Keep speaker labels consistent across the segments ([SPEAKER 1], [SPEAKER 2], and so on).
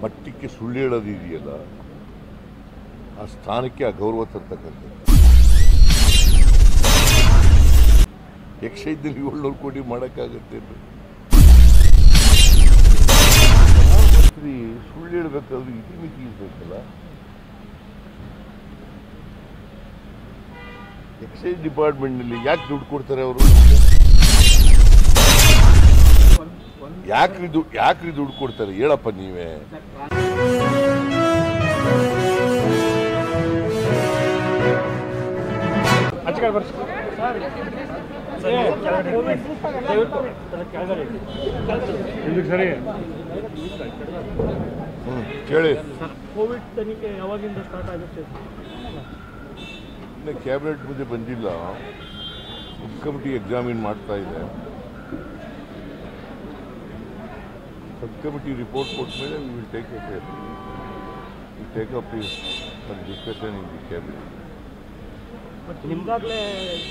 [SPEAKER 1] ಮಟ್ಟಕ್ಕೆ ಸುಳ್ಳು ಹೇಳೋದು ಇದೆಯಲ್ಲ, ಆ ಸ್ಥಾನಕ್ಕೆ ಅಗೌರವ ತರ್ತಕ್ಕಂಥದ್ದು. ಎಕ್ಸೈಜ್ನಲ್ಲಿ 700 ಕೋಟಿ ಮಾಡೋಕ್ಕಾಗತ್ತೆ. ಪ್ರಧಾನಮಂತ್ರಿ ಸುಳ್ಳು ಹೇಳಬೇಕಾದ್ರೆ ಇತಿಮಿತಿ ಇರಬೇಕಲ್ಲ. ಎಕ್ಸೈಸ್ ಡಿಪಾರ್ಟ್ಮೆಂಟ್ನಲ್ಲಿ ಯಾಕೆ ದುಡ್ಡು ಕೊಡ್ತಾರೆ ಅವರು? ಯಾಕ್ರಿ ದುಡ್ಡು ಕೊಡ್ತಾರೆ ಹೇಳಪ್ಪ ನೀವೇ. ಕೇಳಿ,
[SPEAKER 2] ಕೋವಿಡ್ ತನಿಖೆ ಯಾವಾಗಿಂದ ಸ್ಟಾರ್ಟ್ ಆಗುತ್ತೆ?
[SPEAKER 1] ಇನ್ನು ಕ್ಯಾಬಿನೆಟ್ ಮುಂದೆ ಬಂದಿಲ್ಲ. ಸಬ್ ಕಮಿಟಿ ಎಕ್ಸಾಮಿನ್ ಮಾಡ್ತಾ ಇದೆ. ಸಬ್ ಕಮಿಟಿ ರಿಪೋರ್ಟ್ ಕೊಟ್ಟ ಮೇಲೆ we will take up discussion in the cabinet.
[SPEAKER 2] ನಿಮ್ಗಾಗಲೇ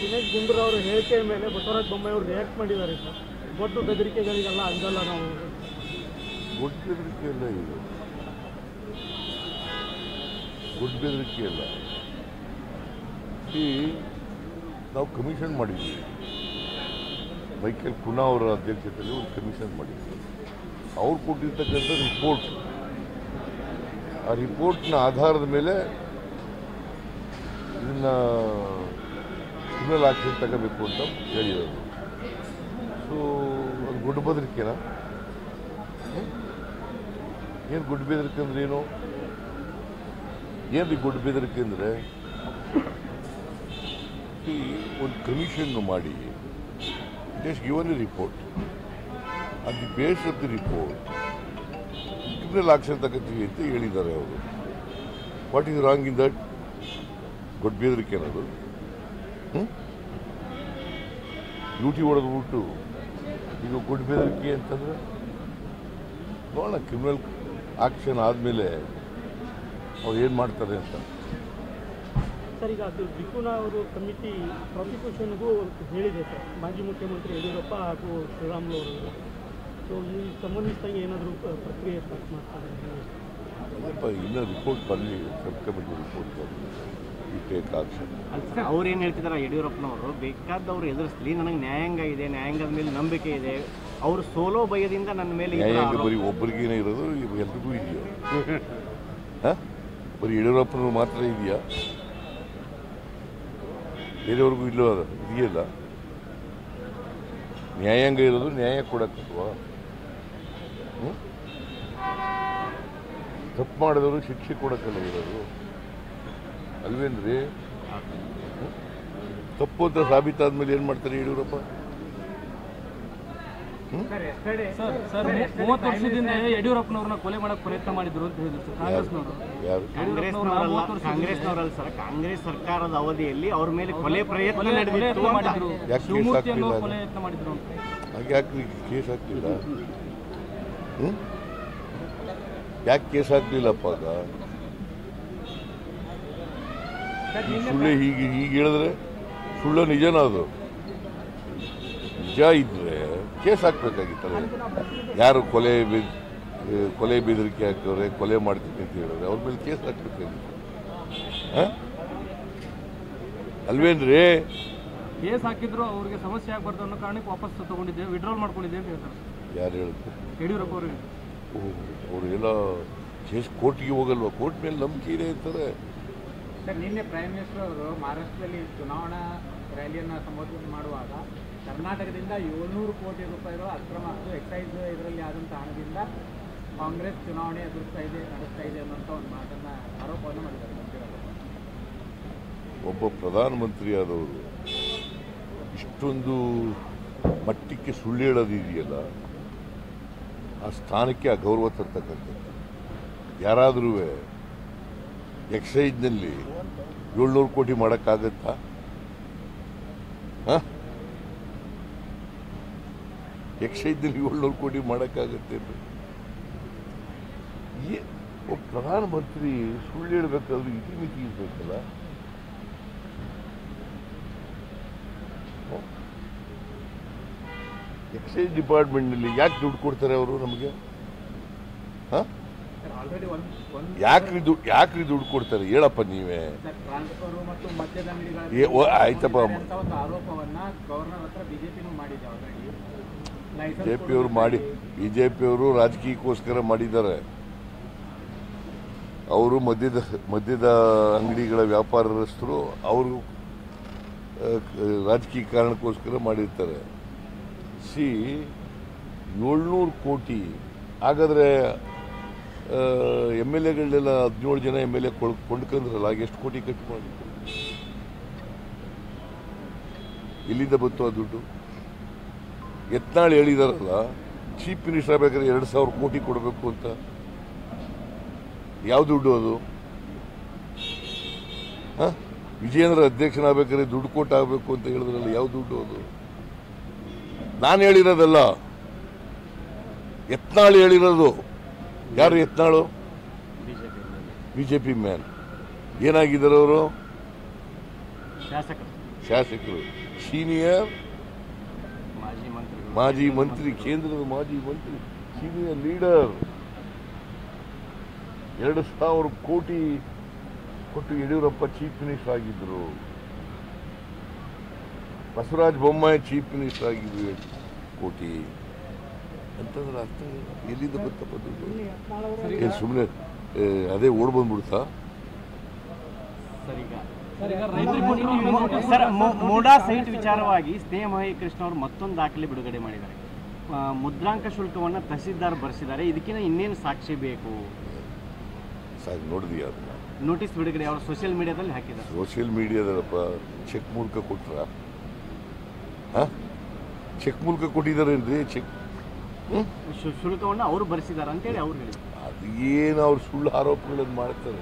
[SPEAKER 2] ದಿನೇಶ್ ಗುಂಡೂರಾವ್ ಅವರ ಹೇಳಿಕೆ ಮೇಲೆ ಬಸವರಾಜ ಬೊಮ್ಮಾಯಿ ಅವರು ರಿಯಾಕ್ಟ್ ಮಾಡಿದ್ದಾರೆ ಸರ್. ಗೊತ್ತು ಬೆದರಿಕೆಗಳಿಗೆಲ್ಲ ಅಂಜಲ್ಲ ನಾವು.
[SPEAKER 1] ಗುಡ್ ಬೆದರಿಕೆ ಅಲ್ಲ ಇದು, ಗುಡ್ ಬೆದರಿಕೆ ಅಲ್ಲ. ನಾವು ಕಮಿಷನ್ ಮಾಡಿದ್ವಿ, ಮೈಕಲ್ ಕುನಾ ಅವರ ಅಧ್ಯಕ್ಷತೆಯಲ್ಲಿ ಒಂದು ಕಮಿಷನ್ ಮಾಡಿದ್ವಿ. ಅವ್ರು ಕೊಟ್ಟಿರ್ತಕ್ಕಂಥ ರಿಪೋರ್ಟ್, ಆ ರಿಪೋರ್ಟ್ನ ಆಧಾರದ ಮೇಲೆ ಇದನ್ನು ಕ್ರಿಮಿನಲ್ ಆಕ್ಷನ್ ತಗೋಬೇಕು ಅಂತ ಹೇಳಿರೋದು. ಸೊ ಅದು ಗುಡ್ ಬೆದರಿಕೆನಾ? ಏನು ಗುಡ್ ಬೆದರಿಕೆ ಅಂದ್ರೆ ಏನು? ಏನು ಗುಡ್ ಬೆದರಿಕೆ ಅಂದರೆ ಒಂದು ಕಮಿಷನ್ ಮಾಡಿ just given A report, on the base of the report criminal action ತಗೋತೀವಿ ಅಂತ ಹೇಳಿದ್ದಾರೆ ಅವರು. What is wrong in that? Good ಬೆದರಿಕೆ ಅನ್ನೋದು ಡ್ಯೂಟಿ ಹೊಡೆದ್ಬಿಟ್ಟು ಈಗ ಗುಡ್ ಬೆದರಿಕೆ ಅಂತಂದ್ರೆ ನೋಡೋಣ ಕ್ರಿಮಿನಲ್ ಆಕ್ಷನ್ ಆದಮೇಲೆ ಅವ್ರು ಏನು ಮಾಡ್ತಾರೆ ಅಂತ.
[SPEAKER 2] ಸರ್, ಈಗ ಅದು ವಿಕುನಾ ಅವರು ಕಮಿಟಿ ಪ್ರಾಸಿಕ್ಯೂಷನ್ಗೂ ಹೇಳಿದೆ ಸರ್, ಮಾಜಿ ಮುಖ್ಯಮಂತ್ರಿ ಯಡಿಯೂರಪ್ಪ ಹಾಗೂ ಶ್ರೀರಾಮುಲು ಅವರು. ಸೊ ಈ ಸಂಬಂಧಿಸಿದಂಗೆ ಏನಾದರೂ ಪ್ರಕ್ರಿಯೆ ಸ್ಟಾರ್ಟ್ ಮಾಡ್ತಾರೆ?
[SPEAKER 1] ಇನ್ನೂ ರಿಪೋರ್ಟ್ ಬರಲಿ, ಸಬ್ ಕಮಿಟಿ ರಿಪೋರ್ಟ್ ಬರಲಿ, ಈ ಟೇಕ್ ಆಕ್ಷನ್.
[SPEAKER 3] ಅವ್ರು ಏನು ಹೇಳ್ತಿದ್ದಾರೆ ಯಡಿಯೂರಪ್ಪನವರು, ಬೇಕಾದವ್ರು ಎದುರಿಸಲಿ, ನನಗೆ ನ್ಯಾಯಾಂಗ ಇದೆ, ನ್ಯಾಯಾಂಗದ ಮೇಲೆ ನಂಬಿಕೆ ಇದೆ, ಅವರು ಸೋಲೋ ಭಯದಿಂದ ನನ್ನ ಮೇಲೆ.
[SPEAKER 1] ನ್ಯಾಯಾಂಗ ಬರೀ ಒಬ್ಬರಿಗೇನೆ ಇರೋದು, ಎಲ್ರಿಗೂ ಇದೆಯಾ? ಬರೀ ಯಡಿಯೂರಪ್ಪನವ್ರು ಮಾತ್ರ ಇದೆಯಾ? ಬೇರೆಯವ್ರಿಗೂ ಇದೆಯಲ್ಲ. ನ್ಯಾಯಾಂಗ ಇರೋದು ನ್ಯಾಯ ಕೊಡಕ್ಕಲ್ವಾ? ತಪ್ಪು ಮಾಡಿದವರು ಶಿಕ್ಷೆ ಕೊಡಕ್ಕಲ್ಲ ಇರೋದು, ಅಲ್ವೇನ್ರಿ? ತಪ್ಪು ಅಂತ ಸಾಬೀತಾದ್ಮೇಲೆ ಏನು ಮಾಡ್ತಾರೆ ಯಡಿಯೂರಪ್ಪ?
[SPEAKER 2] 30 ವರ್ಷದಿಂದ ಯಡಿಯೂರಪ್ಪನವ್ರನ್ನ ಕೊಲೆ ಮಾಡಕ್ಕೆ ಪ್ರಯತ್ನ ಮಾಡಿದ್ರು ಅಂತ ಹೇಳಿದ್ರು ಕಾಂಗ್ರೆಸ್ನವರು.
[SPEAKER 3] ಕಾಂಗ್ರೆಸ್ನವರಲ್ಲ ಸರ್, ಕಾಂಗ್ರೆಸ್ ಸರ್ಕಾರದ ಅವಧಿಯಲ್ಲಿ ಅವ್ರ ಮೇಲೆ ಕೊಲೆ ಪ್ರಯತ್ನ ಮಾಡಿದ್ರು.
[SPEAKER 1] ಹಾಗೆ ಯಾಕೆ ಕೇಸ್ ಹಾಕ್ಲಿಲ್ಲ? ಯಾಕೆ ಕೇಸ್ ಹಾಕ್ಲಿಲ್ಲಪ್ಪ? ಆಗ ಸುಳ್ಳು ಹೀಗೆ ಹೇಳಿದ್ರೆ ಸುಳ್ಳು ನಿಜನಾ? ಅದು ನಿಜ ಇದ್ರೆ ಕೇಸ್ ಹಾಕ್ಬೇಕಾಗಿತ್ತಲ್ಲ. ಯಾರು ಕೊಲೆ ಬೆದರಿಕೆ ಹಾಕಿದ್ರೆ, ಕೊಲೆ ಮಾಡ್ತೀನಿ ಅಂತ ಹೇಳಿದ್ರೆ ಅವ್ರ ಮೇಲೆ ಕೇಸ್ ಹಾಕ್ಬೇಕಾಗಿತ್ತು, ಅಲ್ವೇನ್ರಿ?
[SPEAKER 2] ಕೇಸ್ ಹಾಕಿದ್ರು ಅವ್ರಿಗೆ ಸಮಸ್ಯೆ ಆಗಬಾರ್ದು ಅನ್ನೋ ಕಾರಣಕ್ಕೆ ವಾಪಸ್ ತಗೊಂಡಿದ್ದೆ, ವಿಡ್ರಾಲ್ ಮಾಡ್ಕೊಂಡಿದ್ದೆ ಅಂತ ಹೇಳ್ತಾರೆ.
[SPEAKER 1] ಯಾರು ಹೇಳಿದ್ರು?
[SPEAKER 2] ಯಡಿಯೂರಪ್ಪ ಅವರಿಗೆ.
[SPEAKER 1] ಅವರೆಲ್ಲ ಕೇಸ್ ಕೋರ್ಟ್ಗೆ ಹೋಗಲ್ವಾ? ಕೋರ್ಟ್ ಮೇಲೆ ನಂಬಿಕೆ ಇದೆ ಅಂತಾರೆ.
[SPEAKER 4] ಸರ್, ನಿನ್ನೆ ಪ್ರೈಮ್ ಮಿನಿಸ್ಟರ್ ಅವರು ಮಹಾರಾಷ್ಟ್ರದಲ್ಲಿ ಚುನಾವಣಾ ರ್ಯಾಲಿಯನ್ನು ಸಂಬೋಧನೆ ಮಾಡುವಾಗ ಕರ್ನಾಟಕದಿಂದ 700 ಕೋಟಿ ರೂಪಾಯಿಗಳು ಅಕ್ರಮ, ಅದು ಎಕ್ಸೈಸ್ ಇದರಲ್ಲಿ ಆದಂಥ ಹಣದಿಂದ ಕಾಂಗ್ರೆಸ್ ಚುನಾವಣೆ ನಡೆಸ್ತಾ ಇದೆ ಅನ್ನೋಂಥ ಒಂದು ಮಾತನ್ನು, ಆರೋಪವನ್ನು ಮಾಡಿದ್ದಾರೆ.
[SPEAKER 1] ಒಬ್ಬ ಪ್ರಧಾನಮಂತ್ರಿ ಆದವರು ಇಷ್ಟೊಂದು ಮಟ್ಟಕ್ಕೆ ಸುಳ್ಳು ಹೇಳೋದು ಇದೆಯಲ್ಲ, ಆ ಸ್ಥಾನಕ್ಕೆ ಅಗೌರವ ತರ್ತಕ್ಕಂಥದ್ದು. ಯಾರಾದರೂ ಎಕ್ಸೈಜ್ನಲ್ಲಿ 700 ಕೋಟಿ ಮಾಡೋಕ್ಕಾಗತ್ತಾ? ಎಕ್ಸೈಜ್ನಲ್ಲಿ 700 ಕೋಟಿ ಮಾಡೋಕ್ಕಾಗತ್ತೆ? ಒಬ್ಬ ಪ್ರಧಾನಮಂತ್ರಿ ಸುಳ್ಳು ಹೇಳಬೇಕಾದ್ರೆ ಇತಿಮಿತಿ ಇರಬೇಕಲ್ಲ. ಎಕ್ಸೈಸ್ ಡಿಪಾರ್ಟ್ಮೆಂಟ್ನಲ್ಲಿ ಯಾಕೆ ದುಡ್ಡು ಕೊಡ್ತಾರೆ ಅವರು ನಮಗೆ?
[SPEAKER 4] ಆಲ್ರೆಡಿ ಒಂದು
[SPEAKER 1] ಯಾಕ್ರಿ ದುಡ್ಡು ಕೊಡ್ತಾರೆ ಹೇಳಪ್ಪ ನೀವೇ.
[SPEAKER 4] ಟ್ರಾನ್ಸ್ಫರ್ ಮತ್ತು ಮದ್ಯದ
[SPEAKER 1] ಆಯ್ತಪ್ಪ,
[SPEAKER 4] ಅಂತ ಒಂದು ಆರೋಪವನ್ನ ಗವರ್ನರ್ ಹತ್ರ ಬಿಜೆಪಿನೂ ಮಾಡಿದೆ ಆಲ್ರೆಡಿ.
[SPEAKER 1] ಬಿಜೆಪಿಯವರು ರಾಜಕೀಯಕ್ಕೋಸ್ಕರ ಮಾಡಿದ್ದಾರೆ. ಅವರು ಮದ್ಯದ ಅಂಗಡಿಗಳ ವ್ಯಾಪಾರಸ್ಥರು ಅವರು ರಾಜಕೀಯ ಕಾರಣಕ್ಕೋಸ್ಕರ ಮಾಡಿರ್ತಾರೆ. 700 ಕೋಟಿ ಹಾಗಾದ್ರೆ MLA-ಗಳನ್ನೆಲ್ಲ 17 ಜನ MLA ಕೊಂಡ್ಕೊಂಡ್ರಲ್ಲ, ಆಗ ಎಷ್ಟು ಕೋಟಿ ಖರ್ಚು ಮಾಡಿ ಇಲ್ಲಿಂದ ಬಂತು ಆ ದುಡ್ಡು? ಯತ್ನಾಳ್ ಹೇಳಿದಾರಲ್ಲ, ಚೀಫ್ ಮಿನಿಸ್ಟರ್ ಆಗ್ಬೇಕಾದ್ರೆ 2,000 ಕೋಟಿ ಕೊಡಬೇಕು ಅಂತ. ಯಾವ ದುಡ್ಡು ಅದು? ವಿಜಯೇಂದ್ರ ಅಧ್ಯಕ್ಷನಾಗಬೇಕಾದ್ರೆ ದುಡ್ಡು ಕೊಟ್ಟಾಗಬೇಕು ಅಂತ ಹೇಳಿದ್ರಲ್ಲ, ಯಾವ ದುಡ್ಡು ಅದು? ನಾನು ಹೇಳಿರೋದಲ್ಲ, ಯತ್ನಾಳ್ ಹೇಳಿರೋದು. ಯಾರು ಯತ್ನಾಳು? BJP man. ಏನಾಗಿದ್ದಾರೆ ಅವರು? ಶಾಸಕರು, ಸೀನಿಯರ್ ಮಾಜಿ ಮಂತ್ರಿ, ಕೇಂದ್ರದ ಮಾಜಿ ಮಂತ್ರಿ, ಸೀನಿಯರ್ ಲೀಡರ್. 2,000 ಕೋಟಿ ಕೊಟ್ಟು ಯಡಿಯೂರಪ್ಪ ಚೀಫ್ ಮಿನಿಸ್ಟರ್ ಆಗಿದ್ರು. ಬಸವರಾಜ ಬೊಮ್ಮಾಯಿ ಚೀಫ್ ಮಿನಿಸ್ಟರ್ ಆಗಿದ್ರು. ಕೋಟಿ ಅಂತಂದ್ರೆ ಅರ್ಥ ಎಲ್ಲಿಂದ ಗೊತ್ತಪ್ಪ ದುಡ್ಡು? ಏನು ಸುಮ್ಮನೆ ಅದೇ ಓಡ್ ಬಂದ್ಬಿಡ್ತಾ?
[SPEAKER 3] ಸರ್, ಮೋಡಾ ಸೈಟ್ ವಿಚಾರವಾಗಿ ಸ್ನೇಹ ಕೃಷ್ಣ ಅವರು ಮತ್ತೊಂದು ದಾಖಲೆ ಬಿಡುಗಡೆ ಮಾಡಿದ್ದಾರೆ. ಮುದ್ರಾಂಕ ಶುಲ್ಕವನ್ನು ತಹಸೀಲ್ದಾರ್ ಭರಿಸಿದ್ದಾರೆ. ಇದಕ್ಕಿಂತ ಇನ್ನೇನು ಸಾಕ್ಷಿ ಬೇಕು?
[SPEAKER 1] ನೋಡಿದ್ಯಾ ಅದನ್ನ?
[SPEAKER 3] ನೋಟಿಸ್ ಬಿಡುಗಡೆ ಅವರು ಸೋಷಿಯಲ್ ಮೀಡಿಯಾದಲ್ಲಿ ಹಾಕಿದ್ದಾರೆ.
[SPEAKER 1] ಸೋಷಿಯಲ್ ಮೀಡಿಯಾದಲ್ಲಪ್ಪ, ಚೆಕ್ ಮೂಲಕ ಕೊಟ್ರ? ಚೆಕ್ ಮೂಲಕ ಕೊಟ್ಟಿದ್ದಾರೇನ್ರಿ? ಚೆಕ್
[SPEAKER 3] ಶುಲ್ಕವನ್ನು ಅವರು ಭರಿಸಿದ್ದಾರೆ ಅಂತೇಳಿ ಅವ್ರು ಹೇಳಿದ್ರು.
[SPEAKER 1] ಅದು ಏನು ಅವ್ರು ಸುಳ್ಳು ಆರೋಪಗಳನ್ನು ಮಾಡ್ತಾರೆ.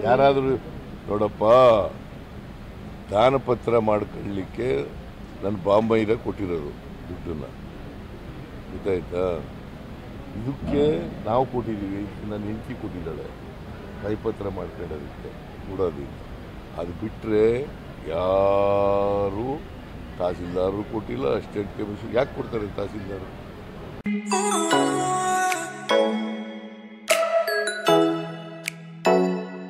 [SPEAKER 1] ಯಾರಾದರೂ ನೋಡಪ್ಪ, ದಾನಪತ್ರ ಮಾಡ್ಕೊಳ್ಳಿಕ್ಕೆ ನನ್ನ ಬಾಂಬೈದ ಕೊಟ್ಟಿರೋದು ದುಡ್ಡನ್ನು, ಗೊತ್ತಾಯ್ತಾ? ಇದಕ್ಕೆ ನಾವು ಕೊಟ್ಟಿದ್ದೀವಿ, ನನ್ನ ಹೆಂಡತಿ ಕೊಟ್ಟಿದ್ದಾಳೆ ಕೈಪತ್ರ ಮಾಡ್ಕೊಳ್ಳೋದಕ್ಕೆ ಕೊಡೋದಿಲ್ಲ. ಅದು ಬಿಟ್ಟರೆ ಯಾರು ತಹಸೀಲ್ದಾರರು ಕೊಟ್ಟಿಲ್ಲ, ಅಸಿಸ್ಟೆಂಟ್ ಕಮಿಷನರ್. ಯಾಕೆ ಕೊಡ್ತಾರೆ ತಹಸೀಲ್ದಾರ್?